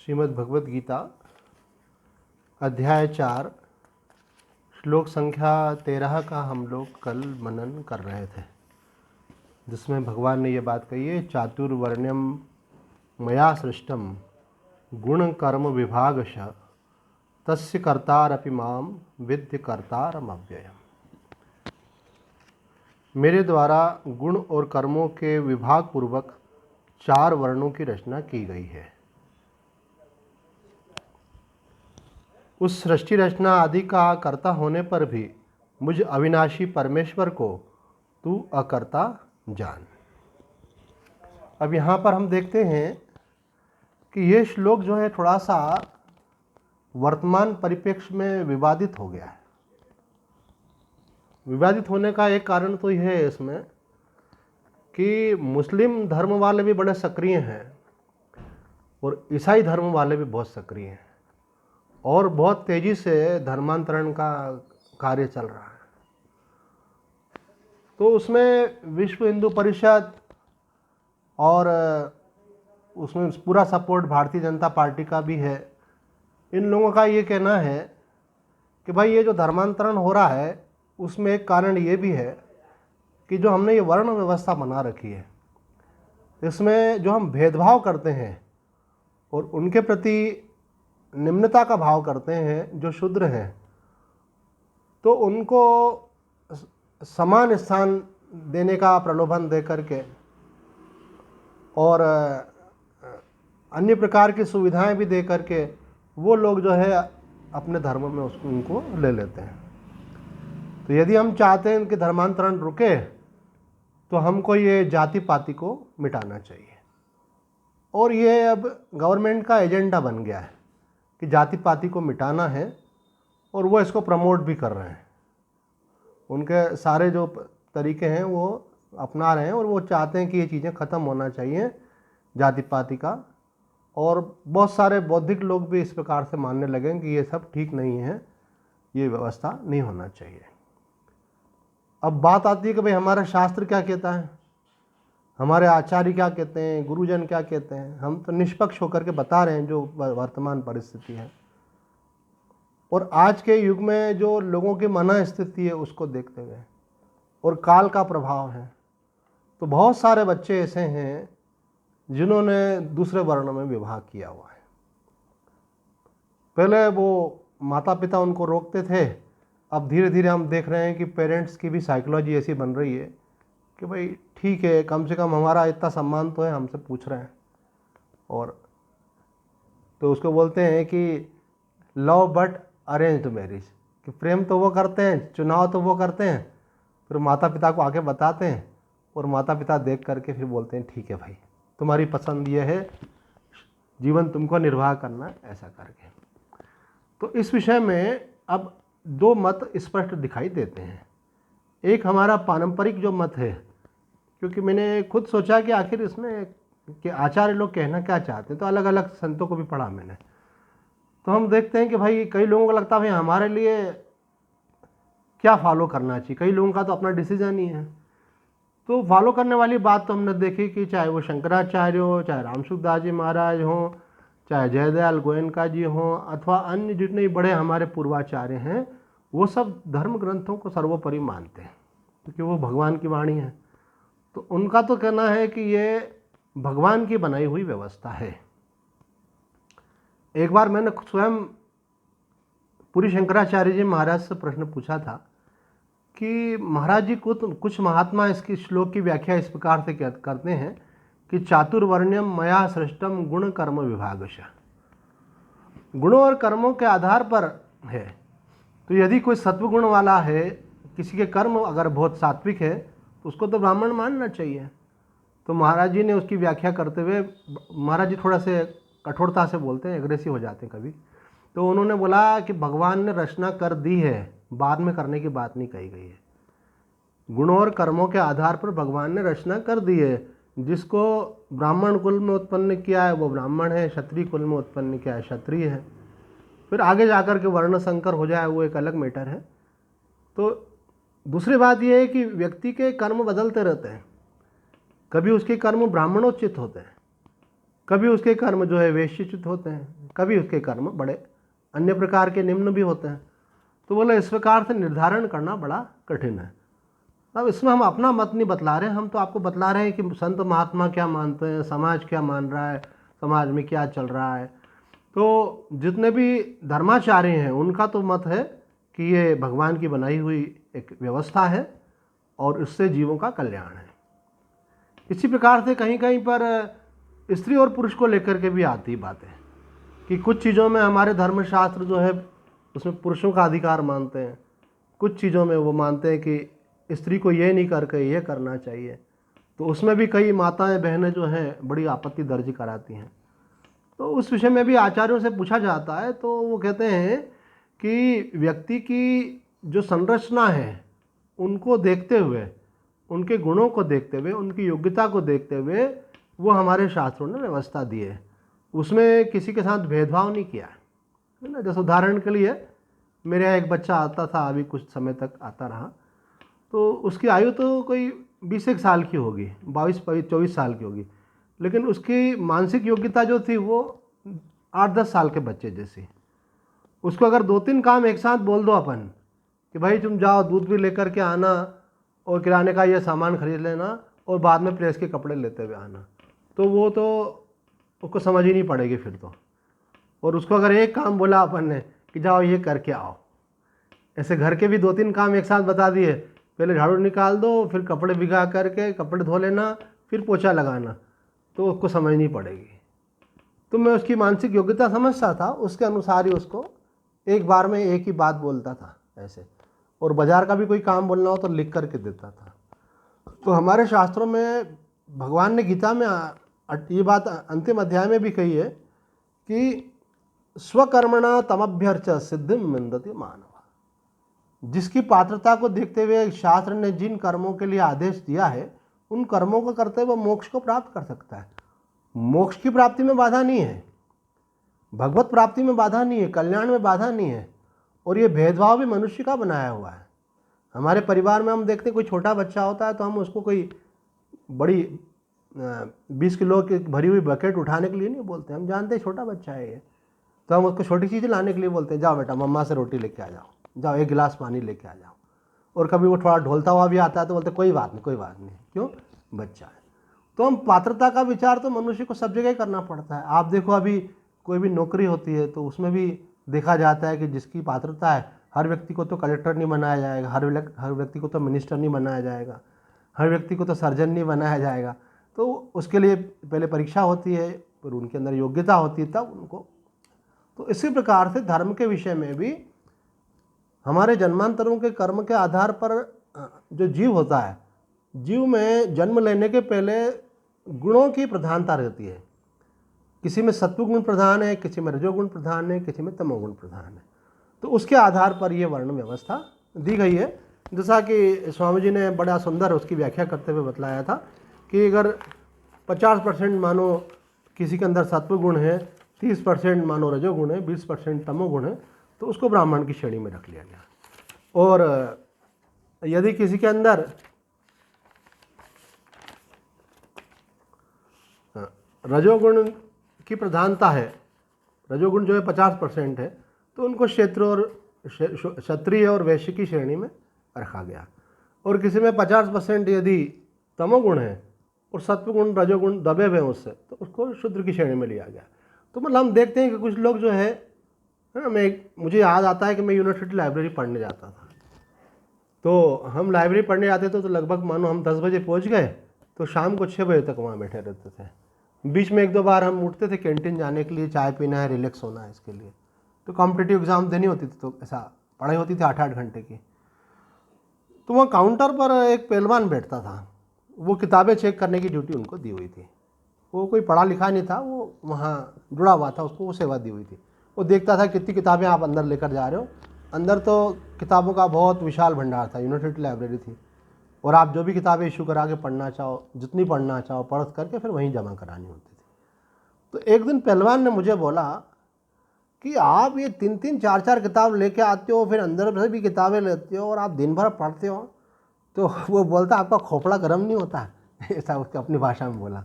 श्रीमद् भगवद गीता अध्याय 4 श्लोक संख्या 13 का हम लोग कल मनन कर रहे थे, जिसमें भगवान ने ये बात कही है, चातुर्वर्ण्यम मया सृष्टम गुण कर्म विभागश तस्य कर्तारपि माम विद्य कर्तारमव्ययम्। मेरे द्वारा गुण और कर्मों के विभाग पूर्वक 4 वर्णों की रचना की गई है। उस सृष्टि रचना आदि का कर्ता होने पर भी मुझ अविनाशी परमेश्वर को तू अकर्ता जान। अब यहाँ पर हम देखते हैं कि ये श्लोक जो है थोड़ा सा वर्तमान परिप्रेक्ष्य में विवादित हो गया है। विवादित होने का एक कारण तो यह है इसमें कि मुस्लिम धर्म वाले भी बड़े सक्रिय हैं और ईसाई धर्म वाले भी बहुत सक्रिय हैं और बहुत तेज़ी से धर्मांतरण का कार्य चल रहा है। तो उसमें विश्व हिंदू परिषद और उसमें पूरा सपोर्ट भारतीय जनता पार्टी का भी है। इन लोगों का ये कहना है कि भाई ये जो धर्मांतरण हो रहा है उसमें एक कारण ये भी है कि जो हमने ये वर्ण व्यवस्था बना रखी है, इसमें जो हम भेदभाव करते हैं और उनके प्रति निम्नता का भाव करते हैं, जो शूद्र हैं, तो उनको समान स्थान देने का प्रलोभन दे करके और अन्य प्रकार की सुविधाएं भी दे करके वो लोग जो है अपने धर्म में उनको ले लेते हैं। तो यदि हम चाहते हैं कि धर्मांतरण रुके तो हमको ये जाति पाति को मिटाना चाहिए और ये अब गवर्नमेंट का एजेंडा बन गया है कि जाति पाति को मिटाना है और वो इसको प्रमोट भी कर रहे हैं। उनके सारे जो तरीके हैं वो अपना रहे हैं और वो चाहते हैं कि ये चीज़ें ख़त्म होना चाहिए जाति पाति का। और बहुत सारे बौद्धिक लोग भी इस प्रकार से मानने लगे कि ये सब ठीक नहीं है, ये व्यवस्था नहीं होना चाहिए। अब बात आती है कि भाई हमारा शास्त्र क्या कहता है, हमारे आचार्य क्या कहते हैं, गुरुजन क्या कहते हैं। हम तो निष्पक्ष होकर के बता रहे हैं जो वर्तमान परिस्थिति है और आज के युग में जो लोगों की मन स्थिति है उसको देखते हुए और काल का प्रभाव है, तो बहुत सारे बच्चे ऐसे हैं जिन्होंने दूसरे वर्णों में विवाह किया हुआ है। पहले वो माता पिता उनको रोकते थे, अब धीरे धीरे हम देख रहे हैं कि पेरेंट्स की भी साइकोलॉजी ऐसी बन रही है कि भाई ठीक है, कम से कम हमारा इतना सम्मान तो है, हमसे पूछ रहे हैं। और तो उसको बोलते हैं कि लव बट अरेंज्ड मैरिज, कि प्रेम तो वो करते हैं, चुनाव तो वो करते हैं, फिर माता पिता को आके बताते हैं और माता पिता देख करके फिर बोलते हैं ठीक है भाई, तुम्हारी पसंद ये है, जीवन तुमको निर्वाह करना है, ऐसा करके। तो इस विषय में अब 2 मत स्पष्ट दिखाई देते हैं। एक हमारा पारंपरिक जो मत है, क्योंकि मैंने खुद सोचा कि आखिर इसमें कि आचार्य लोग कहना क्या चाहते हैं, तो अलग अलग संतों को भी पढ़ा मैंने, तो हम देखते हैं कि भाई कई लोगों को लगता है भाई हमारे लिए क्या फॉलो करना चाहिए, कई लोगों का तो अपना डिसीजन ही है। तो फॉलो करने वाली बात तो हमने देखी कि चाहे वो शंकराचार्य हो, चाहे रामसुखदास जी महाराज हों, चाहे जयदयाल गोयनका जी हों, अथवा अन्य जितने बड़े हमारे पूर्वाचार्य हैं, वो सब धर्म ग्रंथों को सर्वोपरि मानते हैं क्योंकि वो भगवान की वाणी है। तो उनका तो कहना है कि ये भगवान की बनाई हुई व्यवस्था है। एक बार मैंने स्वयं पूरी शंकराचार्य जी महाराज से प्रश्न पूछा था कि महाराज जी कुछ महात्मा इसकी श्लोक की व्याख्या इस प्रकार से करते हैं कि चातुर्वर्ण्यम मया सृष्टम गुण कर्म विभागश, गुणों और कर्मों के आधार पर है। तो यदि कोई सत्वगुण वाला है, किसी के कर्म अगर बहुत सात्विक है, तो उसको तो ब्राह्मण मानना चाहिए। तो महाराज जी ने उसकी व्याख्या करते हुए, महाराज जी थोड़ा से कठोरता से बोलते हैं, एग्रेसिव हो जाते हैं कभी, तो उन्होंने बोला कि भगवान ने रचना कर दी है, बाद में करने की बात नहीं कही गई है। गुणों और कर्मों के आधार पर भगवान ने रचना कर दी है। जिसको ब्राह्मण कुल में उत्पन्न किया है वो ब्राह्मण है, क्षत्रिय कुल में उत्पन्न किया है क्षत्रिय है। फिर आगे जाकर के वर्ण संकर हो जाए वो एक अलग मैटर है। तो दूसरी बात यह है कि व्यक्ति के कर्म बदलते रहते हैं, कभी उसके कर्म ब्राह्मणोचित होते हैं, कभी उसके कर्म जो है वैश्यच्युत होते हैं, कभी उसके कर्म बड़े अन्य प्रकार के निम्न भी होते हैं। तो बोले इस प्रकार से निर्धारण करना बड़ा कठिन है। अब इसमें हम अपना मत नहीं बतला रहे हैं, हम तो आपको बतला रहे हैं कि संत महात्मा क्या मानते हैं, समाज क्या मान रहा है, समाज में क्या चल रहा है। तो जितने भी धर्माचार्य हैं उनका तो मत है कि ये भगवान की बनाई हुई एक व्यवस्था है और इससे जीवों का कल्याण है। इसी प्रकार से कहीं कहीं पर स्त्री और पुरुष को लेकर के भी आती बातें कि कुछ चीज़ों में हमारे धर्मशास्त्र जो है उसमें पुरुषों का अधिकार मानते हैं, कुछ चीज़ों में वो मानते हैं कि स्त्री को ये नहीं करके ये करना चाहिए। तो उसमें भी कई माताएं बहनें जो हैं बड़ी आपत्ति दर्ज कराती हैं। तो उस विषय में भी आचार्यों से पूछा जाता है तो वो कहते हैं कि व्यक्ति की जो संरचना है उनको देखते हुए, उनके गुणों को देखते हुए, उनकी योग्यता को देखते हुए वो हमारे शास्त्रों ने व्यवस्था दी है। उसमें किसी के साथ भेदभाव नहीं किया है ना। जैसे उदाहरण के लिए मेरे यहाँ एक बच्चा आता था, अभी कुछ समय तक आता रहा, तो उसकी आयु तो कोई 20 साल की होगी, 22-24 साल की होगी, लेकिन उसकी मानसिक योग्यता जो थी वो 8-10 साल के बच्चे जैसी। उसको अगर 2-3 काम एक साथ बोल दो अपन कि भाई तुम जाओ दूध भी लेकर के आना और किराने का ये सामान खरीद लेना और बाद में प्रेस के कपड़े लेते हुए आना, तो वो तो उसको समझ ही नहीं पड़ेगी फिर तो। और उसको अगर एक काम बोला अपन ने कि जाओ ये करके आओ, ऐसे घर के भी 2-3 काम एक साथ बता दिए, पहले झाड़ू निकाल दो, फिर कपड़े भिगा करके कपड़े धो लेना, फिर पोछा लगाना, तो उसको समझ नहीं पड़ेगी। तो मैं उसकी मानसिक योग्यता समझता था, उसके अनुसार ही उसको एक बार में एक ही बात बोलता था ऐसे। और बाजार का भी कोई काम बोलना हो तो लिख करके देता था। तो हमारे शास्त्रों में भगवान ने गीता में ये बात अंतिम अध्याय में भी कही है कि स्वकर्मणा तमभ्यर्च सिद्धिम विन्दति मानव। जिसकी पात्रता को देखते हुए शास्त्र ने जिन कर्मों के लिए आदेश दिया है उन कर्मों को करते हुए मोक्ष को प्राप्त कर सकता है। मोक्ष की प्राप्ति में बाधा नहीं है, भगवत प्राप्ति में बाधा नहीं है, कल्याण में बाधा नहीं है। और ये भेदभाव भी मनुष्य का बनाया हुआ है। हमारे परिवार में हम देखते हैं कोई छोटा बच्चा होता है तो हम उसको कोई बड़ी 20 किलो की भरी हुई बकेट उठाने के लिए नहीं बोलते, हम जानते हैं छोटा बच्चा है ये, तो हम उसको छोटी चीज़ें लाने के लिए बोलते हैं, जाओ बेटा मम्मा से रोटी लेके आ जाओ, जाओ एक गिलास पानी लेके आ जाओ। और कभी वो थोड़ा ढोलता हुआ भी आता है तो बोलते कोई बात नहीं, कोई बात नहीं, क्यों, बच्चा है। तो हम पात्रता का विचार तो मनुष्य को सब जगह करना पड़ता है। आप देखो अभी कोई भी नौकरी होती है तो उसमें भी देखा जाता है कि जिसकी पात्रता है, हर व्यक्ति को तो कलेक्टर नहीं बनाया जाएगा, हर व्यक्ति को तो मिनिस्टर नहीं बनाया जाएगा, हर व्यक्ति को तो सर्जन नहीं बनाया जाएगा। तो उसके लिए पहले परीक्षा होती है, फिर उनके अंदर योग्यता होती है तब उनको। तो इसी प्रकार से धर्म के विषय में भी हमारे जन्मांतरों के कर्म के आधार पर जो जीव होता है, जीव में जन्म लेने के पहले गुणों की प्रधानता रहती है। किसी में सत्वगुण प्रधान है, किसी में रजोगुण प्रधान है, किसी में तमोगुण प्रधान है। तो उसके आधार पर ये वर्ण व्यवस्था दी गई है। जैसा कि स्वामी जी ने बड़ा सुंदर उसकी व्याख्या करते हुए बतलाया था कि अगर 50% मानो किसी के अंदर सत्वगुण है, 30% मानो रजोगुण है, 20% तमोगुण है, तो उसको ब्राह्मण की श्रेणी में रख लिया गया। और यदि किसी के अंदर रजोगुण की प्रधानता है, रजोगुण जो है 50% है, तो उनको क्षत्रिय और वैश्य की श्रेणी में रखा गया। और किसी में 50% यदि तमोगुण है और सत्वगुण रजोगुण दबे हुए हैं उससे, तो उसको शूद्र की श्रेणी में लिया गया। तो मतलब हम देखते हैं कि कुछ लोग जो है ना, मुझे याद आता है कि मैं यूनिवर्सिटी लाइब्रेरी पढ़ने जाता था, तो हम लाइब्रेरी पढ़ने जाते थे तो लगभग मानो हम 10 बजे पहुंच गए तो शाम को 6 बजे तक वहाँ बैठे रहते थे। बीच में 1-2 बार हम उठते थे कैंटीन जाने के लिए, चाय पीना है, रिलैक्स होना है इसके लिए। तो कॉम्पिटिटिव एग्ज़ाम देनी होती थी तो ऐसा पढ़ाई होती थी 8-8 घंटे की। तो वहाँ काउंटर पर एक पहलवान बैठता था, वो किताबें चेक करने की ड्यूटी उनको दी हुई थी। वो कोई पढ़ा लिखा नहीं था, वो वहाँ जुड़ा हुआ था, उसको वो सेवा दी हुई थी। वो देखता था कितनी किताबें आप अंदर लेकर जा रहे हो। अंदर तो किताबों का बहुत विशाल भंडार था, यूनिवर्सिटी लाइब्रेरी थी, और आप जो भी किताबें इशू करा के पढ़ना चाहो, जितनी पढ़ना चाहो पढ़ करके फिर वहीं जमा करानी होती थी। तो एक दिन पहलवान ने मुझे बोला कि आप ये 3-3, 4-4 किताब लेके आते हो, फिर अंदर से भी किताबें लेते हो और आप दिन भर पढ़ते हो, तो वो बोलता आपका खोपड़ा गर्म नहीं होता, ऐसा उसके अपनी भाषा में बोला।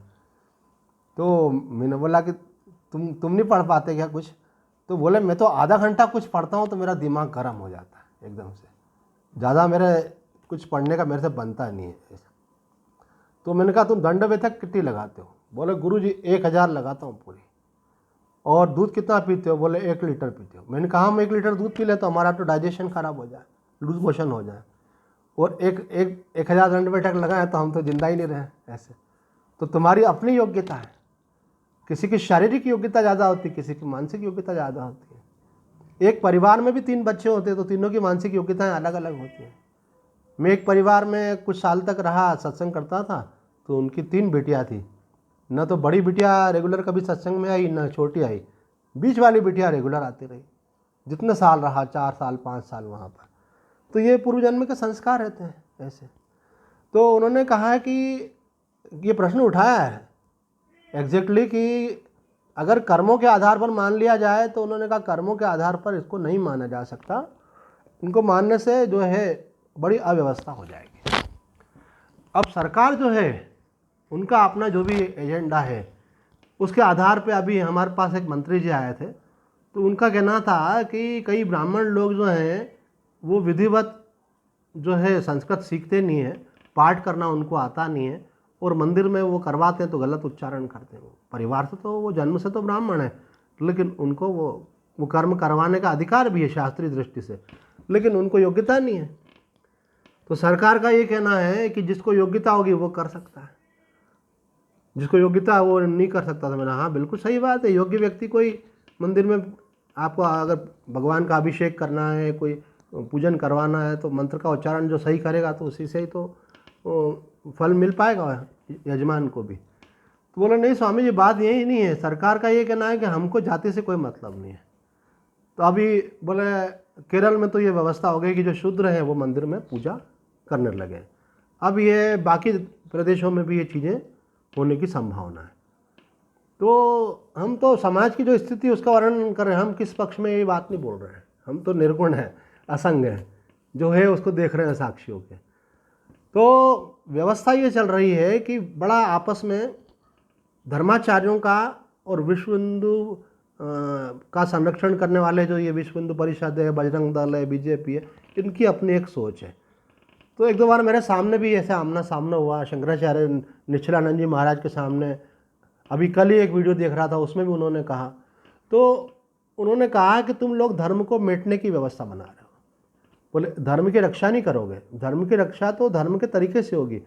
तो मैंने बोला कि तुम नहीं पढ़ पाते क्या कुछ? तो बोले मैं तो आधा घंटा कुछ पढ़ता हूँ तो मेरा दिमाग गर्म हो जाता है एकदम से, ज़्यादा मेरे कुछ पढ़ने का मेरे से बनता नहीं है ऐसा। तो मैंने कहा तुम दंड बैठक कितनी लगाते हो? बोले गुरुजी 1000 लगाता हूँ पूरी। और दूध कितना पीते हो? बोले 1 लीटर पीते हो। मैंने कहा हम 1 लीटर दूध पी ले तो हमारा तो डाइजेशन खराब हो जाए, लूज मोशन हो जाए, और 1000 दंड बैठक लगाए तो हम तो जिंदा ही नहीं रहे ऐसे। तो तुम्हारी अपनी योग्यता है, किसी की शारीरिक योग्यता ज़्यादा होती है, किसी की मानसिक योग्यता ज़्यादा होती है। एक परिवार में भी 3 बच्चे होते हैं तो तीनों की मानसिक योग्यताएं अलग अलग होती हैं। मैं एक परिवार में कुछ साल तक रहा, सत्संग करता था, तो उनकी 3 बेटियां थी। न तो बड़ी बिटिया रेगुलर कभी सत्संग में आई, न छोटी आई, बीच वाली बिटिया रेगुलर आती रही। जितने साल रहा, 4 साल 5 साल वहाँ पर। तो ये पूर्व जन्म के संस्कार रहते हैं ऐसे। तो उन्होंने कहा है कि ये प्रश्न उठाया है एग्जैक्टली कि अगर कर्मों के आधार पर मान लिया जाए, तो उन्होंने कहा कर्मों के आधार पर इसको नहीं माना जा सकता, इनको मानने से जो है बड़ी अव्यवस्था हो जाएगी। अब सरकार जो है उनका अपना जो भी एजेंडा है उसके आधार पे अभी हमारे पास एक मंत्री जी आए थे, तो उनका कहना था कि कई ब्राह्मण लोग जो हैं वो विधिवत जो है संस्कृत सीखते नहीं है, पाठ करना उनको आता नहीं है, और मंदिर में वो करवाते हैं तो गलत उच्चारण करते हैं। वो परिवार से तो वो जन्म से तो ब्राह्मण है, लेकिन उनको वो कर्म करवाने का अधिकार भी है शास्त्रीय दृष्टि से, लेकिन उनको योग्यता नहीं है। तो सरकार का ये कहना है कि जिसको योग्यता होगी वो कर सकता है, जिसको योग्यता वो नहीं कर सकता। तो मैंने हाँ बिल्कुल सही बात है, योग्य व्यक्ति कोई मंदिर में आपको अगर भगवान का अभिषेक करना है, कोई पूजन करवाना है, तो मंत्र का उच्चारण जो सही करेगा तो उसी से ही तो फल मिल पाएगा यजमान को भी। तो बोले नहीं स्वामी जी बात यही नहीं है, सरकार का ये कहना है कि हमको जाति से कोई मतलब नहीं है। तो अभी बोले केरल में तो ये व्यवस्था हो गई कि जो शूद्र हैं वो मंदिर में पूजा करने लगे। अब ये बाकी प्रदेशों में भी ये चीज़ें होने की संभावना है। तो हम तो समाज की जो स्थिति उसका वर्णन कर रहे हैं, हम किस पक्ष में ये बात नहीं बोल रहे हैं, हम तो निर्गुण हैं, असंग हैं, जो है उसको देख रहे हैं साक्षियों के। तो व्यवस्था ये चल रही है कि बड़ा आपस में धर्माचार्यों का और विश्व हिंदू का संरक्षण करने वाले जो ये विश्व हिंदू परिषद है, बजरंग दल है, बीजेपी है, इनकी अपनी एक सोच है। तो 1-2 बार मेरे सामने भी ऐसे आमना सामना हुआ, शंकराचार्य निश्चलानंद जी महाराज के सामने। अभी कल ही एक वीडियो देख रहा था, उसमें भी उन्होंने कहा, तो उन्होंने कहा कि तुम लोग धर्म को मेटने की व्यवस्था बना रहे हो। बोले धर्म की रक्षा नहीं करोगे, धर्म की रक्षा तो धर्म के तरीके से होगी।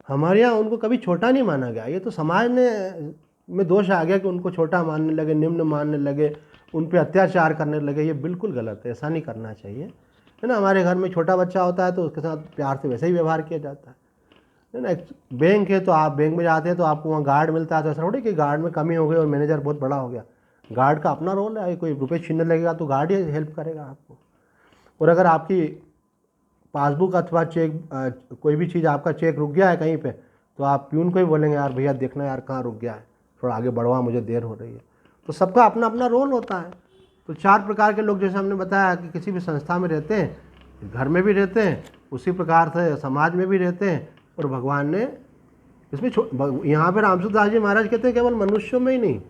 हमारे यहाँ उनको कभी छोटा नहीं माना गया, ये तो समाज में दोष आ गया कि उनको छोटा मानने लगे, निम्न मानने लगे, उन पे अत्याचार करने लगे। ये बिल्कुल गलत है, ऐसा नहीं करना चाहिए, है ना। हमारे घर में छोटा बच्चा होता है तो उसके साथ प्यार से वैसे ही व्यवहार किया जाता है ना। बैंक है तो आप बैंक में जाते हैं तो आपको वहाँ गार्ड मिलता है, तो ऐसा थोड़ी कि गार्ड में कमी हो गई और मैनेजर बहुत बड़ा हो गया। गार्ड का अपना रोल है, कोई रुपये छीनने लगेगा तो गार्ड ही हेल्प करेगा आपको। और अगर आपकी पासबुक अथवा चेक कोई भी चीज़, आपका चेक रुक गया है कहीं पे, तो आप प्यून को ही बोलेंगे यार भैया देखना यार कहाँ रुक गया है, थोड़ा आगे बढ़वा, मुझे देर हो रही है। तो सबका अपना अपना रोल होता है। तो 4 प्रकार के लोग जैसे हमने बताया कि किसी भी संस्था में रहते हैं, घर में भी रहते हैं, उसी प्रकार से समाज में भी रहते हैं। और भगवान ने इसमें यहाँ पर रामसूदास जी महाराज कहते हैं केवल मनुष्यों में ही नहीं,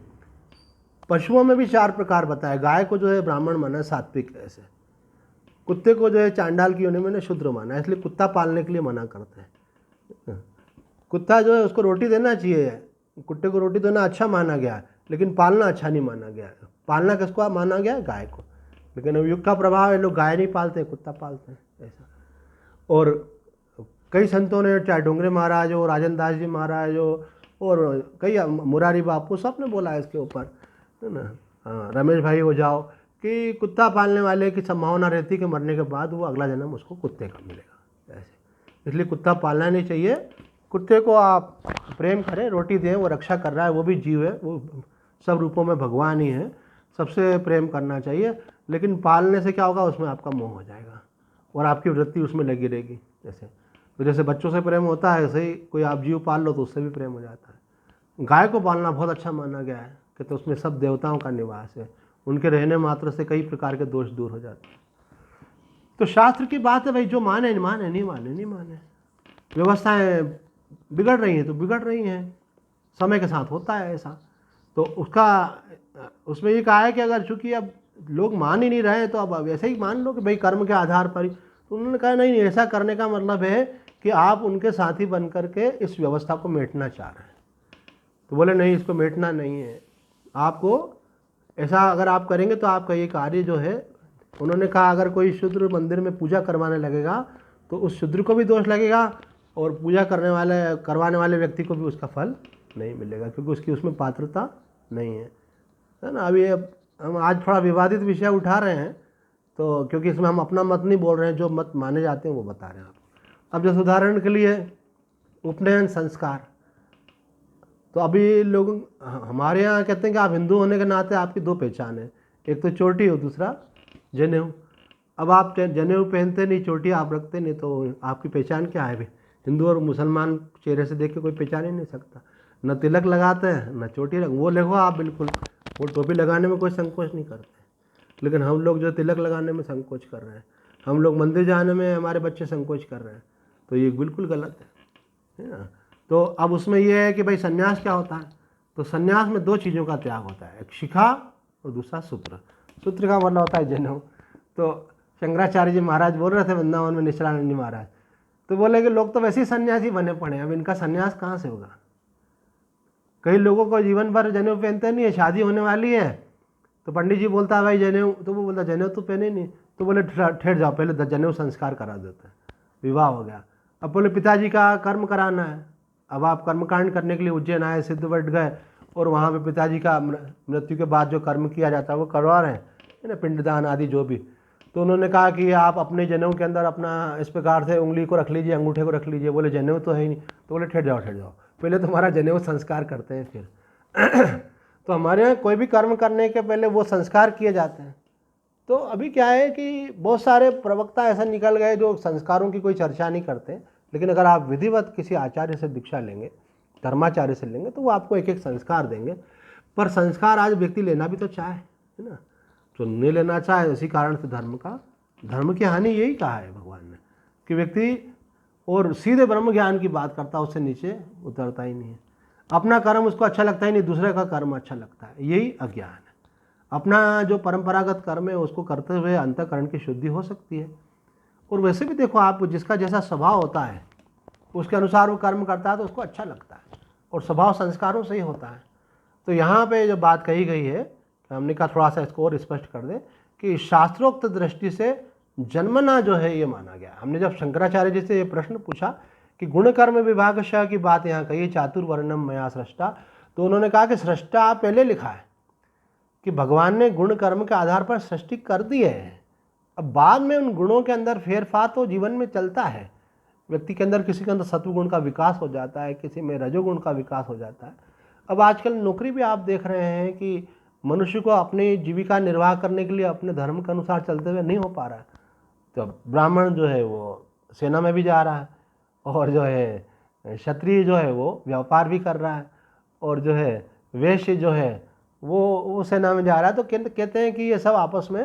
पशुओं में भी 4 प्रकार बताए। गाय को जो है ब्राह्मण माना है, सात्विक ऐसे। कुत्ते को जो है चांडाल की योनि में शूद्र माना है, इसलिए कुत्ता पालने के लिए मना करते हैं। कुत्ता जो है उसको रोटी देना चाहिए, कुत्ते को रोटी देना अच्छा माना गया है, लेकिन पालना अच्छा नहीं माना गया है। पालना किसको माना गया है? गाय को। लेकिन अब युग का प्रभाव है, लोग गाय नहीं पालते, कुत्ता पालते हैं ऐसा। और कई संतों ने, चाहे डोंगरे महाराज हो, राजन दास जी महाराज हो, और कई मुरारी बापू, सब ने बोला है इसके ऊपर, है ना। रमेश भाई हो जाओ कि कुत्ता पालने वाले की संभावना रहती कि मरने के बाद वो अगला जन्म उसको कुत्ते का मिलेगा ऐसे। इसलिए कुत्ता पालना नहीं चाहिए। कुत्ते को आप प्रेम करें, रोटी दें, वो रक्षा कर रहा है, वो भी जीव है, वो सब रूपों में भगवान ही है, सबसे प्रेम करना चाहिए। लेकिन पालने से क्या होगा, उसमें आपका मोह हो जाएगा और आपकी वृत्ति उसमें लगी रहेगी। जैसे बच्चों से प्रेम होता है, ऐसे ही कोई आप जीव पाल लो तो उससे भी प्रेम हो जाता है। गाय को पालना बहुत अच्छा माना गया है कि तो उसमें सब देवताओं का निवास है, उनके रहने मात्र से कई प्रकार के दोष दूर हो जाते हैं। तो शास्त्र की बात है भाई, जो माने माने, नहीं माने नहीं माने। व्यवस्थाएं बिगड़ रही हैं तो बिगड़ रही हैं, समय के साथ होता है ऐसा। तो उसमें ये कहा है कि अगर चूंकि अब लोग मान ही नहीं रहे तो अब वैसे ही मान लो कि भाई कर्म के आधार पर ही, तो उन्होंने कहा नहीं, ऐसा करने का मतलब है कि आप उनके साथी बन करके इस व्यवस्था को मेटना चाह रहे हैं। तो बोले नहीं, इसको मेटना नहीं है, आपको ऐसा अगर आप करेंगे तो आपका ये कार्य जो है, उन्होंने कहा अगर कोई शूद्र मंदिर में पूजा करवाने लगेगा तो उस शूद्र को भी दोष लगेगा और पूजा करवाने वाले व्यक्ति को भी उसका फल नहीं मिलेगा, क्योंकि उसकी उसमें पात्रता नहीं है ना। अभी हम आज थोड़ा विवादित विषय उठा रहे हैं, तो क्योंकि इसमें हम अपना मत नहीं बोल रहे हैं, जो मत माने जाते हैं वो बता रहे हैं आप। अब जैसे उदाहरण के लिए उपनयन संस्कार, तो अभी लोग हमारे यहाँ कहते हैं कि आप हिंदू होने के नाते आपकी दो पहचान है, एक तो चोटी हो, दूसरा जनेऊ। अब आप जनेऊ पहनते नहीं, चोटी आप रखते नहीं, तो आपकी पहचान क्या है? हिंदू और मुसलमान चेहरे से देख के कोई पहचान ही नहीं सकता। न तिलक लगाते हैं न चोटी वो देखो आप बिल्कुल, वो टोपी लगाने में कोई संकोच नहीं करते, लेकिन हम लोग जो तिलक लगाने में संकोच कर रहे हैं, हम लोग मंदिर जाने में हमारे बच्चे संकोच कर रहे हैं, तो ये बिल्कुल गलत है ना। तो अब उसमें ये है कि भाई सन्यास क्या होता है? तो सन्यास में दो चीज़ों का त्याग होता है, एक शिखा और दूसरा सूत्र। सूत्र का मतलब होता है जनेऊ। तो शंकराचार्य जी महाराज बोल रहे थे वृंदावन में निश्चलानंद जी महाराज, तो बोले कि लोग तो वैसे ही सन्यासी बने पड़े हैं, अब इनका सन्यास कहाँ से होगा? कई लोगों को जीवन भर जनेऊ पहनते नहीं है, शादी होने वाली है तो पंडित जी बोलता है भाई जनेऊ, तो वो बोलता जनेऊ तो पहने नहीं, तो बोले ठहर जाओ पहले जनेऊ संस्कार करा देते हैं, विवाह हो गया। अब बोले पिताजी का कर्म कराना है, अब आप कर्मकांड करने के लिए उज्जैन आए, सिद्धवट गए और वहाँ पे पिताजी का मृत्यु के बाद जो कर्म किया जाता है वो करवा रहे हैं ना, पिंडदान आदि जो भी। तो उन्होंने कहा कि आप अपने जनेऊ के अंदर अपना इस प्रकार से उंगली को रख लीजिए, अंगूठे को रख लीजिए। बोले जनेऊ तो है ही नहीं, तो बोले ठहर जाओ पहले तुम्हारा जनेऊ संस्कार करते हैं फिर तो हमारे यहाँ कोई भी कर्म करने के पहले वो संस्कार किए जाते हैं। तो अभी क्या है कि बहुत सारे प्रवक्ता ऐसा निकल गए जो संस्कारों की कोई चर्चा नहीं करते, लेकिन अगर आप विधिवत किसी आचार्य से दीक्षा लेंगे, धर्माचार्य से लेंगे, तो वो आपको एक एक संस्कार देंगे। पर संस्कार आज व्यक्ति लेना भी तो चाहे, है ना, तो नहीं लेना चाहे, इसी कारण से धर्म की हानि यही कहा है भगवान ने कि व्यक्ति और सीधे ब्रह्म ज्ञान की बात करता है, उससे नीचे उतरता ही नहीं है। अपना कर्म उसको अच्छा लगता ही नहीं, दूसरे का कर्म अच्छा लगता है, यही अज्ञान है। अपना जो परंपरागत कर्म है उसको करते हुए अंतःकरण की शुद्धि हो सकती है। और वैसे भी देखो आप, जिसका जैसा स्वभाव होता है उसके अनुसार वो कर्म करता है तो उसको अच्छा लगता है, और स्वभाव संस्कारों से ही होता है। तो यहाँ पे जो बात कही गई है, हमने कहा थोड़ा सा इसको और स्पष्ट कर दें कि शास्त्रोक्त दृष्टि से जन्मना जो है ये माना गया। हमने जब शंकराचार्य जी से ये प्रश्न पूछा कि गुण कर्म विभागशः की बात यहाँ कही, चातुर्वर्णम मया सृष्टा, तो उन्होंने कहा कि सृष्टा पहले लिखा है कि भगवान ने गुण कर्म के आधार पर सृष्टि कर दी है। अब बाद में उन गुणों के अंदर फेरफार तो जीवन में चलता है, व्यक्ति के अंदर किसी के अंदर सत्वगुण का विकास हो जाता है, किसी में रजोगुण का विकास हो जाता है। अब आजकल नौकरी भी आप देख रहे हैं कि मनुष्य को अपनी जीविका निर्वाह करने के लिए अपने धर्म के अनुसार चलते हुए नहीं हो पा रहा है। तो ब्राह्मण जो है वो सेना में भी जा रहा है, और जो है क्षत्रिय जो है वो व्यापार भी कर रहा है, और जो है वैश्य जो है वो सेना में जा रहा है। तो कहते हैं कि ये सब आपस में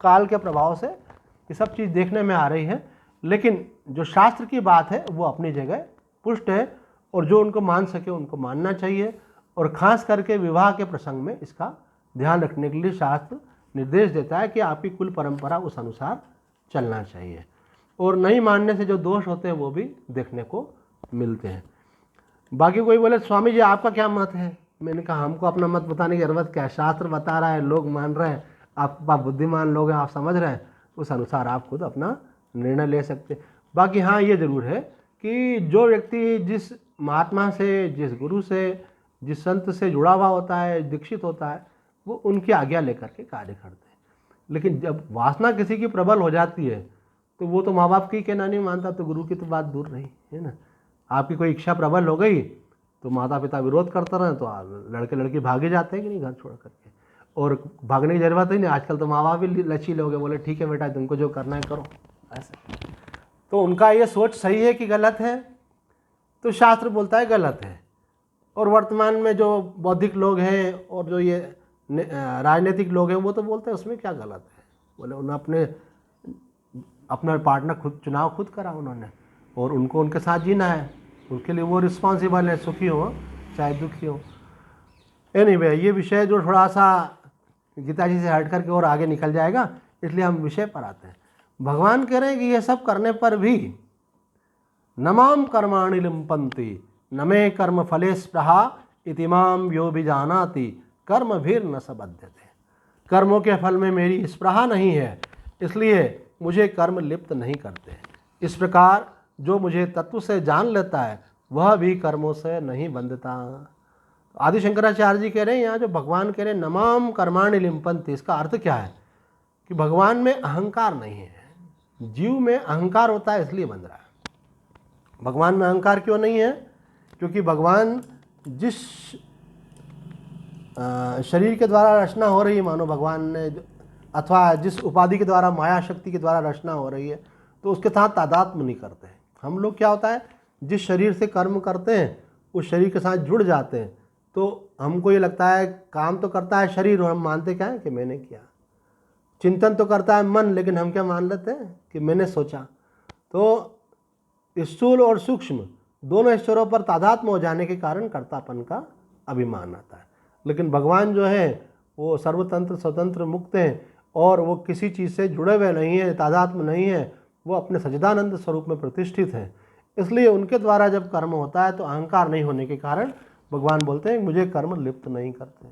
काल के प्रभाव से ये सब चीज़ देखने में आ रही है, लेकिन जो शास्त्र की बात है वो अपनी जगह पुष्ट है, और जो उनको मान सके उनको मानना चाहिए। और ख़ास करके विवाह के प्रसंग में इसका ध्यान रखने के लिए शास्त्र निर्देश देता है कि आपकी कुल परंपरा उस अनुसार चलना चाहिए, और नहीं मानने से जो दोष होते हैं वो भी देखने को मिलते हैं। बाकी कोई बोले स्वामी जी आपका क्या मत है? मैंने कहा हमको अपना मत बताने की जरूरत क्या है, शास्त्र बता रहा है, लोग मान रहे हैं, आप बुद्धिमान लोग हैं, आप समझ रहे हैं, उस अनुसार आप खुद अपना निर्णय ले सकते। बाकी हाँ ये ज़रूर है कि जो व्यक्ति जिस महात्मा से, जिस गुरु से, जिस संत से जुड़ा हुआ होता है, दीक्षित होता है, वो उनकी आज्ञा लेकर के कार्य करते हैं। लेकिन जब वासना किसी की प्रबल हो जाती है तो वो तो माँ बाप की कहना नहीं मानता, तो गुरु की तो बात दूर रही, है ना। आपकी कोई इच्छा प्रबल हो गई तो माता पिता विरोध करते रहे तो लड़के लड़की भागे जाते हैं कि नहीं घर छोड़ करके, और भागने की जरूरत ही नहीं। आजकल तो माँ बाप भी लचीले हो गए, बोले ठीक है बेटा तुमको जो करना है करो, ऐसा। तो उनका ये सोच सही है कि गलत है? तो शास्त्र बोलता है गलत है। और वर्तमान में जो बौद्धिक लोग हैं और जो ये राजनीतिक लोग हैं वो तो बोलते हैं उसमें क्या गलत है। बोले उन्हें अपना पार्टनर चुनाव खुद करा उन्होंने, और उनको उनके साथ जीना है, उसके लिए वो रिस्पॉन्सिबल है, सुखी हो चाहे दुखी हो। एनीवे ये विषय जो थोड़ा सा गीता जी से हट करके और आगे निकल जाएगा, इसलिए हम विषय पर आते हैं। भगवान कह रहे हैं कि ये सब करने पर भी नमाम कर्माणि लिम्पन्ति न मे कर्म फले स्पृहा इति माम यो विजानाति कर्म भीर न सबध्यते। कर्मों के फल में मेरी स्पृहा नहीं है, इसलिए मुझे कर्म लिप्त नहीं करते। इस प्रकार जो मुझे तत्व से जान लेता है वह भी कर्मों से नहीं बंधता। आदि शंकराचार्य जी कह रहे हैं यहाँ जो भगवान कह रहे हैं नमाम कर्माणि लिम्पन्ति, इसका अर्थ क्या है कि भगवान में अहंकार नहीं है। जीव में अहंकार होता है इसलिए बंध रहा है। भगवान में अहंकार क्यों नहीं है? क्योंकि भगवान जिस शरीर के द्वारा रचना हो रही है, मानो भगवान ने, अथवा जिस उपाधि के द्वारा, माया शक्ति के द्वारा रचना हो रही है, तो उसके साथ तादात्म्य नहीं करते हैं। हम लोग क्या होता है, जिस शरीर से कर्म करते हैं उस शरीर के साथ जुड़ जाते हैं, तो हमको ये लगता है काम तो करता है शरीर और हम मानते क्या है कि मैंने किया। चिंतन तो करता है मन, लेकिन हम क्या मान लेते हैं कि मैंने सोचा। तो स्थूल और सूक्ष्म दोनों स्तरों पर तादात्म्य हो जाने के कारण कर्तापन का अभिमान आता है। लेकिन भगवान जो है वो सर्वतंत्र स्वतंत्र मुक्त हैं और वो किसी चीज़ से जुड़े हुए नहीं हैं, तादात्म्य नहीं है, वो अपने सच्चिदानंद स्वरूप में प्रतिष्ठित हैं। इसलिए उनके द्वारा जब कर्म होता है तो अहंकार नहीं होने के कारण भगवान बोलते हैं मुझे कर्म लिप्त नहीं करते।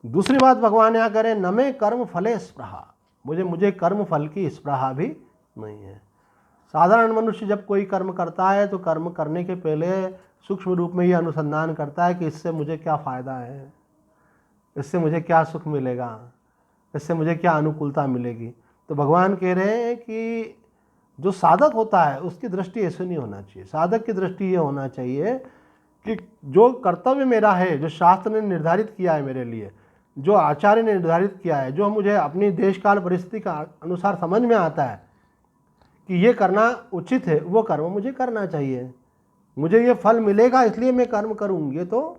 दूसरी बात भगवान यहाँ करें न मे कर्म फले स्पृहा, मुझे कर्म फल की स्पृहा भी नहीं है। साधारण मनुष्य जब कोई कर्म करता है तो कर्म करने के पहले सूक्ष्म रूप में ये अनुसंधान करता है कि इससे मुझे क्या फ़ायदा है, इससे मुझे क्या सुख मिलेगा, इससे मुझे क्या अनुकूलता मिलेगी। तो भगवान कह रहे हैं कि जो साधक होता है उसकी दृष्टि ऐसे नहीं होना चाहिए। साधक की दृष्टि ये होना चाहिए कि जो कर्तव्य मेरा है, जो शास्त्र ने निर्धारित किया है मेरे लिए, जो आचार्य ने निर्धारित किया है, जो मुझे अपनी देश काल परिस्थिति का अनुसार समझ में आता है कि ये करना उचित है, वो कर्म मुझे करना चाहिए। मुझे ये फल मिलेगा इसलिए मैं कर्म करूँ, ये तो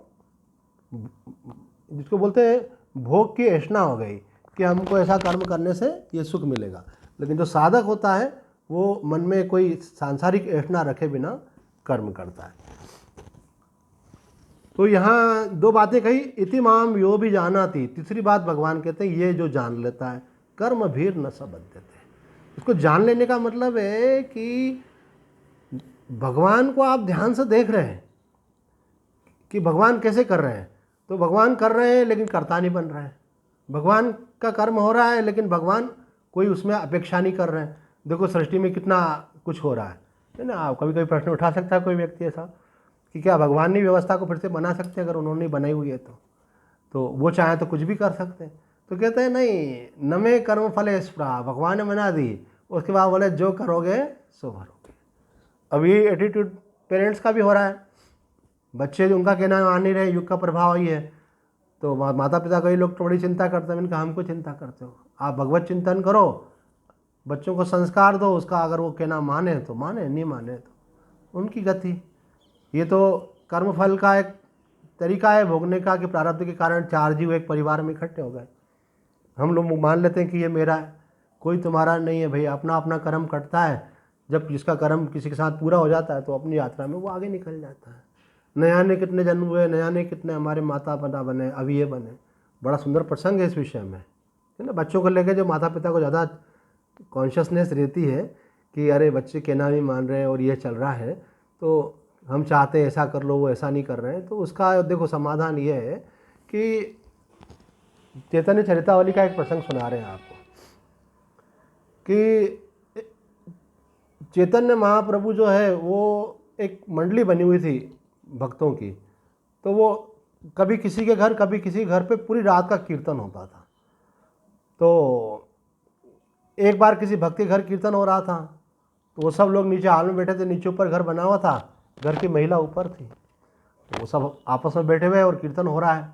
जिसको बोलते हैं भोग की ऐष्णा हो गई कि हमको ऐसा कर्म करने से ये सुख मिलेगा। लेकिन जो साधक होता है वो मन में कोई सांसारिक ऐष्णा रखे बिना कर्म करता है। तो यहाँ दो बातें कही, इति माम यो भी जानाति। तीसरी बात भगवान कहते हैं ये जो जान लेता है कर्म भीर न सबध्यते। इसको जान लेने का मतलब है कि भगवान को आप ध्यान से देख रहे हैं कि भगवान कैसे कर रहे हैं, तो भगवान कर रहे हैं लेकिन कर्ता नहीं बन रहे हैं। भगवान का कर्म हो रहा है लेकिन भगवान कोई उसमें अपेक्षा नहीं कर रहे हैं। देखो सृष्टि में कितना कुछ हो रहा है ना। आप कभी कभी प्रश्न उठा सकता है कोई व्यक्ति ऐसा कि क्या भगवान ने व्यवस्था को फिर से बना सकते हैं? अगर उन्होंने बनाई हुई है तो वो चाहे तो कुछ भी कर सकते हैं। तो कहते हैं नहीं, न मे कर्म फले स्पृहा, भगवान ने बना दी, उसके बाद बोले जो करोगे सो भरोगे। अब ये एटीट्यूड पेरेंट्स का भी हो रहा है। बच्चे जो उनका कहना मान नहीं रहे, युग का प्रभाव ही है। तो माता पिता कई लोग तो बड़ी चिंता करते हैं। मैंने कहा हमको चिंता करते हो, आप भगवत चिंतन करो, बच्चों को संस्कार दो, उसका अगर वो कहना माने तो माने, नहीं माने तो उनकी गति। ये तो कर्मफल का एक तरीका है भोगने का कि प्रारब्ध के कारण चार जीव एक परिवार में इकट्ठे हो गए। हम लोग मान लेते हैं कि ये मेरा है, कोई तुम्हारा नहीं है भाई। अपना अपना कर्म कटता है। जब जिसका कर्म किसी के साथ पूरा हो जाता है तो अपनी यात्रा में वो आगे निकल जाता है। नया ने कितने जन्म हुए, नया ने कितने हमारे माता पिता बने, अभी ये बने। बड़ा सुंदर प्रसंग है इस विषय में, है ना। बच्चों को लेकर जो माता पिता को ज़्यादा कॉन्शियसनेस रहती है कि अरे बच्चे कहना नहीं मान रहे हैं और ये चल रहा है, तो हम चाहते हैं ऐसा कर लो, वो ऐसा नहीं कर रहे हैं। तो उसका देखो समाधान ये है कि चैतन्य चरितावली का एक प्रसंग सुना रहे हैं आपको कि चैतन्य महाप्रभु जो है वो एक मंडली बनी हुई थी भक्तों की। तो वो कभी किसी के घर, कभी किसी घर पे पूरी रात का कीर्तन होता था। तो एक बार किसी भक्त के घर कीर्तन हो रहा था, तो वो सब लोग नीचे हाल में बैठे थे। नीचे ऊपर घर बना हुआ था, घर की महिला ऊपर थी। तो वो सब आपस में बैठे हुए और कीर्तन हो रहा है,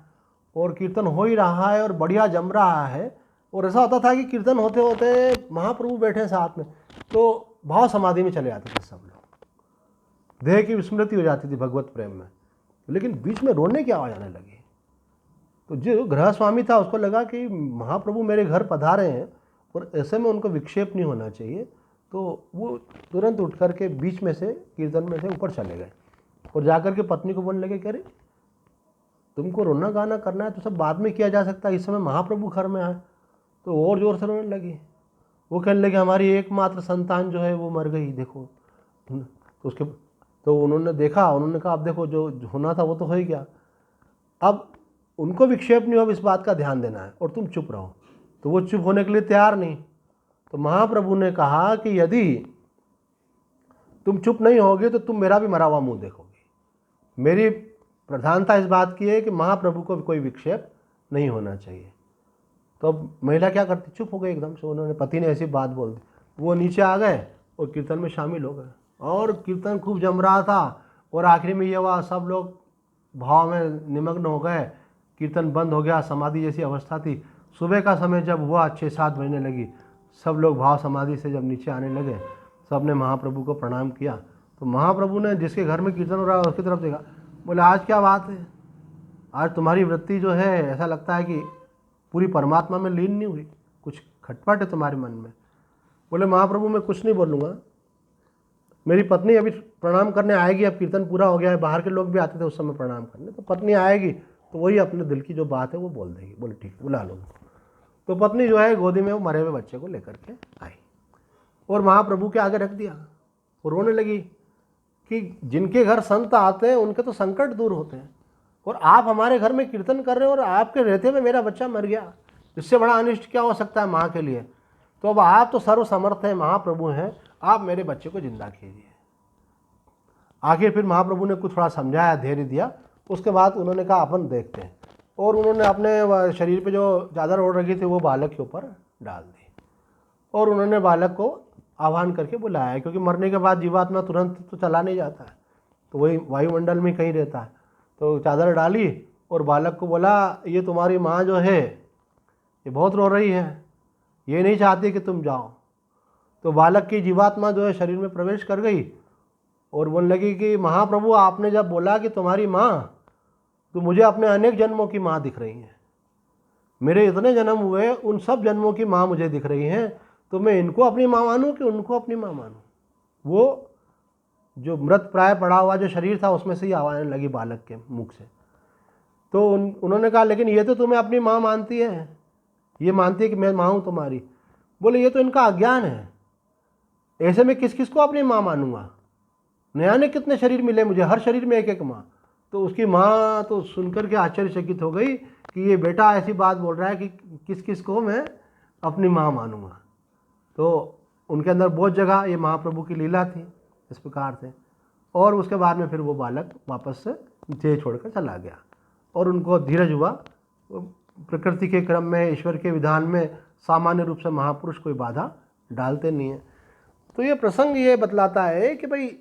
और कीर्तन हो ही रहा है और बढ़िया जम रहा है। और ऐसा होता था कि कीर्तन होते होते महाप्रभु बैठे साथ में, तो भाव समाधि में चले जाते थे सब लोग। देह की विस्मृति हो जाती थी भगवत प्रेम में। लेकिन बीच में रोने की आवाज़ आने लगी। तो जो गृह स्वामी था उसको लगा कि महाप्रभु मेरे घर पधारे हैं और ऐसे में उनको विक्षेप नहीं होना चाहिए। तो वो तुरंत उठ करके बीच में से कीर्तन में से ऊपर चले गए और जाकर के पत्नी को बोलने लगे, कह रहे तुमको रोना गाना करना है तो सब बाद में किया जा सकता है, इस समय महाप्रभु घर में आए। तो और जोर से रोने लगी। वो कहने लगे हमारी एकमात्र संतान जो है वो मर गई, देखो। तो उन्होंने देखा, उन्होंने कहा अब देखो जो होना था वो तो हो ही गया, अब उनको विक्षेप नहीं हो, अब इस बात का ध्यान देना है और तुम चुप रहो। तो वो चुप होने के लिए तैयार नहीं। तो महाप्रभु ने कहा कि यदि तुम चुप नहीं होगे तो तुम मेरा भी मरा हुआ मुंह देखोगे। मेरी प्रधानता इस बात की है कि महाप्रभु को कोई विक्षेप नहीं होना चाहिए। तो अब महिला क्या करती, चुप हो गई एकदम से। उन्होंने, पति ने ऐसी बात बोल दी, वो नीचे आ गए और कीर्तन में शामिल हो गए और कीर्तन खूब जम रहा था। और आखिरी में ये हुआ, सब लोग भाव में निमग्न हो गए, कीर्तन बंद हो गया, समाधि जैसी अवस्था थी। सुबह का समय जब हुआ 6-7 बजने लगी, सब लोग भाव समाधि से जब नीचे आने लगे, सब ने महाप्रभु को प्रणाम किया। तो महाप्रभु ने जिसके घर में कीर्तन हो रहा है उसकी तरफ देखा, बोले आज क्या बात है, आज तुम्हारी वृत्ति जो है ऐसा लगता है कि पूरी परमात्मा में लीन नहीं हुई, कुछ खटपट है तुम्हारे मन में। बोले महाप्रभु मैं कुछ नहीं बोलूँगा, मेरी पत्नी अभी प्रणाम करने आएगी, अब कीर्तन पूरा हो गया है, बाहर के लोग भी आते थे उस समय प्रणाम करने, तो पत्नी आएगी तो वही अपने दिल की जो बात है वो बोल देगी। बोले ठीक है, बुला लो। तो पत्नी जो है गोदी में वो मरे हुए बच्चे को लेकर के आई और महाप्रभु के आगे रख दिया। वो रोने लगी कि जिनके घर संत आते हैं उनके तो संकट दूर होते हैं, और आप हमारे घर में कीर्तन कर रहे हो और आपके रहते हुए मेरा बच्चा मर गया, इससे बड़ा अनिष्ट क्या हो सकता है माँ के लिए। तो अब आप तो सर्वसमर्थ हैं, महाप्रभु हैं, आप मेरे बच्चे को जिंदा कीजिए। आखिर फिर महाप्रभु ने कुछ थोड़ा समझाया, धैर्य दिया। उसके बाद उन्होंने कहा अपन देखते हैं, और उन्होंने अपने शरीर पे जो चादर ओढ़ रखी थी वो बालक के ऊपर डाल दी और उन्होंने बालक को आह्वान करके बुलाया, क्योंकि मरने के बाद जीवात्मा तुरंत तो चला नहीं जाता है, तो वही वायुमंडल में कहीं रहता है। तो चादर डाली और बालक को बोला ये तुम्हारी माँ जो है ये बहुत रो रही है, ये नहीं चाहती कि तुम जाओ। तो बालक की जीवात्मा जो है शरीर में प्रवेश कर गई और बोलने लगी कि महाप्रभु आपने जब बोला कि तुम्हारी माँ, तो मुझे अपने अनेक जन्मों की माँ दिख रही है, मेरे इतने जन्म हुए उन सब जन्मों की माँ मुझे दिख रही हैं, तो मैं इनको अपनी माँ मानूँ कि उनको अपनी माँ मानूँ। वो जो मृत प्राय पड़ा हुआ जो शरीर था उसमें से ही आवाज़ लगी बालक के मुख से। तो उन्होंने कहा लेकिन ये तो तुम्हें अपनी माँ मानती है, ये मानती है कि मैं माँ हूँ तुम्हारी। बोले ये तो इनका अज्ञान है, ऐसे में किस किस को अपनी माँ मानूंगा, नया ने कितने शरीर मिले मुझे, हर शरीर में एक एक माँ। तो उसकी माँ तो सुनकर के आश्चर्यचकित हो गई कि ये बेटा ऐसी बात बोल रहा है कि किस किस को मैं अपनी माँ मानूंगा। तो उनके अंदर बहुत जगह ये महाप्रभु की लीला थी इस प्रकार से। और उसके बाद में फिर वो बालक वापस से देह छोड़कर चला गया और उनको धीरज हुआ। प्रकृति के क्रम में, ईश्वर के विधान में सामान्य रूप से महापुरुष कोई बाधा डालते नहीं है। तो ये प्रसंग ये बतलाता है कि भाई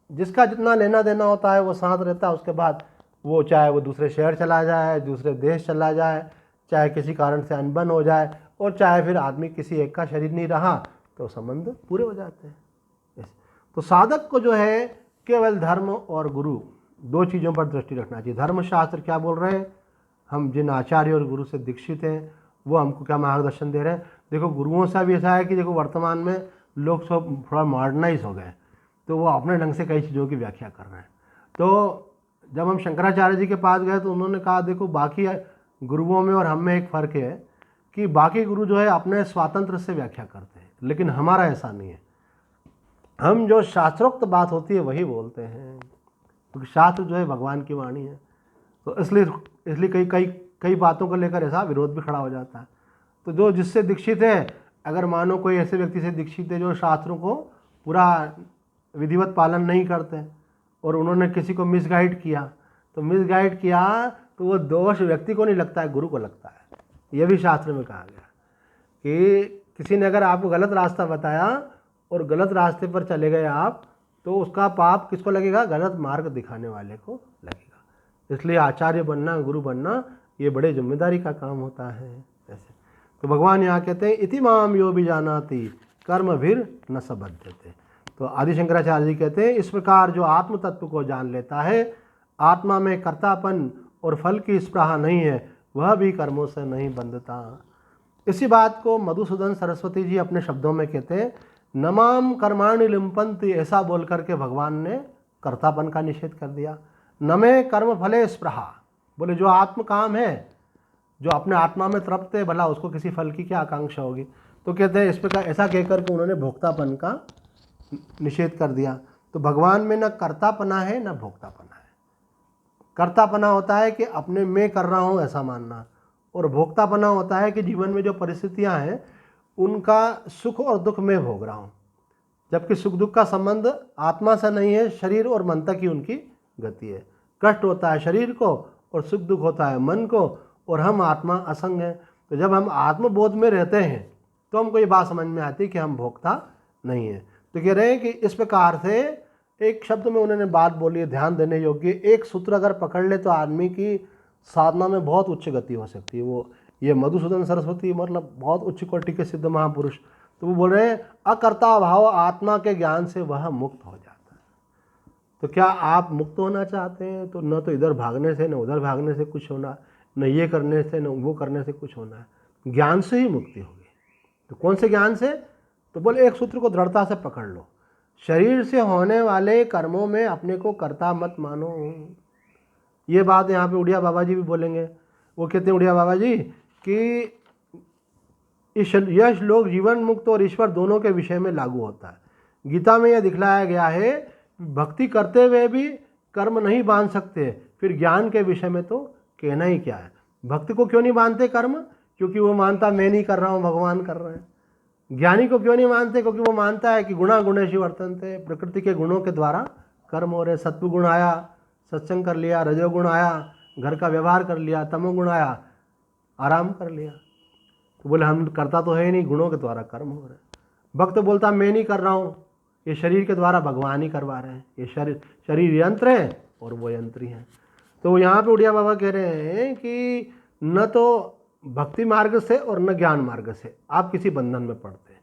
जिसका जितना लेना देना होता है वो साथ रहता है, उसके बाद वो चाहे वो दूसरे शहर चला जाए, दूसरे देश चला जाए, चाहे किसी कारण से अनबन हो जाए, और चाहे फिर आदमी किसी एक का शरीर नहीं रहा तो संबंध पूरे हो जाते हैं। तो साधक को जो है केवल धर्म और गुरु दो चीज़ों पर दृष्टि रखना चाहिए। धर्मशास्त्र क्या बोल रहे हैं, हम जिन आचार्य और गुरु से दीक्षित हैं वो हमको क्या मार्गदर्शन दे रहे हैं। देखो गुरुओं से भी ऐसा है कि देखो वर्तमान में लोग सब थोड़ा मॉडर्नाइज हो गए, तो वो अपने ढंग से कई चीज़ों की व्याख्या कर रहे हैं। तो जब हम शंकराचार्य जी के पास गए तो उन्होंने कहा देखो बाकी गुरुओं में और हम में एक फ़र्क है कि बाकी गुरु जो है अपने स्वातंत्र से व्याख्या करते हैं, लेकिन हमारा ऐसा नहीं है। हम जो शास्त्रोक्त बात होती है वही बोलते हैं, क्योंकि शास्त्र जो है भगवान की वाणी है। तो इसलिए कई बातों को लेकर ऐसा विरोध भी खड़ा हो जाता है। तो जो जिससे दीक्षित है, अगर मानो कोई ऐसे व्यक्ति से दीक्षित है जो शास्त्रों को पूरा विधिवत पालन नहीं करते और उन्होंने किसी को मिसगाइड किया, तो मिसगाइड किया तो वो दोष व्यक्ति को नहीं लगता है, गुरु को लगता है। ये भी शास्त्र में कहा गया कि किसी ने अगर आपको गलत रास्ता बताया और गलत रास्ते पर चले गए आप, तो उसका पाप किसको लगेगा, गलत मार्ग दिखाने वाले को लगेगा। इसलिए आचार्य बनना, गुरु बनना ये बड़े जिम्मेदारी का काम होता है। ऐसे तो भगवान यहाँ कहते हैं इति माम यो भी जानाति कर्म भीर न सबध्यते। तो आदि शंकराचार्य जी कहते हैं इस प्रकार जो आत्म तत्व को जान लेता है, आत्मा में कर्तापन और फल की स्पृहा नहीं है, वह भी कर्मों से नहीं बंधता। इसी बात को मधुसूदन सरस्वती जी अपने शब्दों में कहते हैं नमाम कर्माणि लिम्पन्ति, ऐसा बोल करके भगवान ने कर्तापन का निषेध कर दिया। नमे कर्म फले स्पृहा, बोले जो आत्म काम है, जो अपने आत्मा में तृप्त है, भला उसको किसी फल की क्या आकांक्षा होगी। तो कहते हैं इस प्रकार ऐसा कहकर के उन्होंने भोक्तापन का निषेध कर दिया। तो भगवान में न कर्तापना है न भोक्तापना है। कर्तापना होता है कि अपने मैं कर रहा हूँ ऐसा मानना, और भोक्तापना होता है कि जीवन में जो परिस्थितियाँ हैं उनका सुख और दुख मैं भोग रहा हूँ, जबकि सुख दुख का संबंध आत्मा से नहीं है, शरीर और मन तक ही उनकी गति है। कष्ट होता है शरीर को और सुख दुख होता है मन को, और हम आत्मा असंग हैं। तो जब हम आत्मबोध में रहते हैं तो हमको ये बात समझ में आती है कि हम भोक्ता नहीं है। तो कह रहे हैं कि इस प्रकार से एक शब्द में उन्होंने बात बोली है ध्यान देने योग्य। एक सूत्र अगर पकड़ ले तो आदमी की साधना में बहुत उच्च गति हो सकती है। वो ये मधुसूदन सरस्वती मतलब बहुत उच्च कोटि के सिद्ध महापुरुष, तो वो बोल रहे हैं अकर्ता भाव आत्मा के ज्ञान से वह मुक्त हो जाता है। तो क्या आप मुक्त होना चाहते हैं? तो न तो इधर भागने से न उधर भागने से कुछ होना, न ये करने से न वो करने से कुछ होना है, ज्ञान से ही मुक्ति होगी। तो कौन से ज्ञान से? तो बोले एक सूत्र को दृढ़ता से पकड़ लो, शरीर से होने वाले कर्मों में अपने को कर्ता मत मानो। ये बात यहाँ पे उड़िया बाबा जी भी बोलेंगे। वो कहते हैं उड़िया बाबा जी कि यह श्लोक जीवन मुक्त और ईश्वर दोनों के विषय में लागू होता है। गीता में यह दिखलाया गया है भक्ति करते हुए भी कर्म नहीं बांध सकते, फिर ज्ञान के विषय में तो कहना ही क्या है। भक्ति को क्यों नहीं मानते कर्म? क्योंकि वो मानता मैं नहीं कर रहा हूँ, भगवान कर रहे हैं। ज्ञानी को क्यों नहीं मानते? क्योंकि वो मानता है कि गुणा गुणेषु वर्तन्ते, प्रकृति के गुणों के द्वारा कर्म हो रहे। सत्वगुण आया सत्संग कर लिया, रजोगुण आया घर का व्यवहार कर लिया, तमोगुण आया आराम कर लिया। तो बोले हम करता तो है ही नहीं, गुणों के द्वारा कर्म हो रहे। भक्त बोलता मैं नहीं कर रहा हूँ, ये शरीर के द्वारा भगवान ही करवा रहे हैं। ये शरीर यंत्र है और वो यंत्र ही है। तो यहाँ पे उड़िया बाबा कह रहे हैं कि न तो भक्ति मार्ग से और न ज्ञान मार्ग से आप किसी बंधन में पड़ते हैं,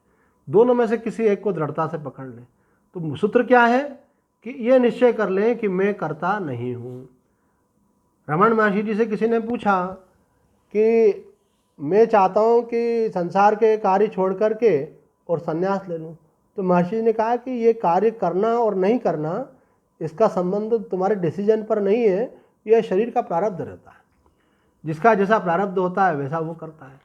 दोनों में से किसी एक को दृढ़ता से पकड़ लें। तो सूत्र क्या है कि ये निश्चय कर लें कि मैं करता नहीं हूँ। रमन महर्षि जी से किसी ने पूछा कि मैं चाहता हूँ कि संसार के कार्य छोड़ करके और संन्यास ले लूँ। तो महर्षि जी ने कहा कि ये कार्य करना और नहीं करना इसका संबंध तुम्हारे डिसीजन पर नहीं है, यह शरीर का प्रारब्ध रहता है। जिसका जैसा प्रारब्ध होता है वैसा वो करता है।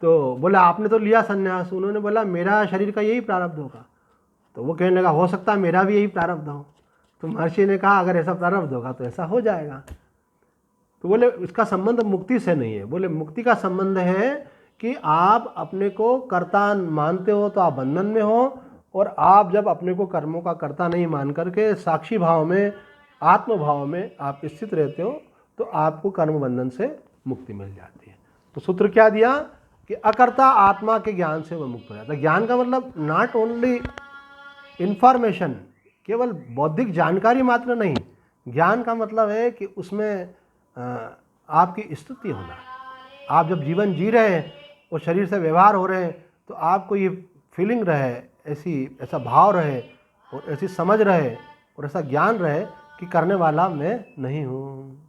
तो बोला आपने तो लिया संन्यास, उन्होंने बोला मेरा शरीर का यही प्रारब्ध होगा। तो वो कहने लगा हो सकता है मेरा भी यही प्रारब्ध हो। तो महर्षि ने कहा अगर ऐसा प्रारब्ध होगा तो ऐसा हो जाएगा। तो बोले इसका संबंध मुक्ति से नहीं है। बोले मुक्ति का संबंध है कि आप अपने को कर्ता मानते हो तो आप बंधन में हो, और आप जब अपने को कर्मों का कर्ता नहीं मान करके साक्षी भाव में आत्म भाव में आप स्थित रहते हो तो आपको कर्म बंधन से मुक्ति मिल जाती है। तो सूत्र क्या दिया कि अकर्ता आत्मा के ज्ञान से वह मुक्त हो जाता है। ज्ञान का मतलब नॉट ओनली इंफॉर्मेशन, केवल बौद्धिक जानकारी मात्र नहीं। ज्ञान का मतलब है कि उसमें आपकी स्थिति होना। आप जब जीवन जी रहे हैं और शरीर से व्यवहार हो रहे हैं तो आपको ये फीलिंग रहे, ऐसा भाव रहे और ऐसी समझ रहे और ऐसा ज्ञान रहे कि करने वाला मैं नहीं हूँ।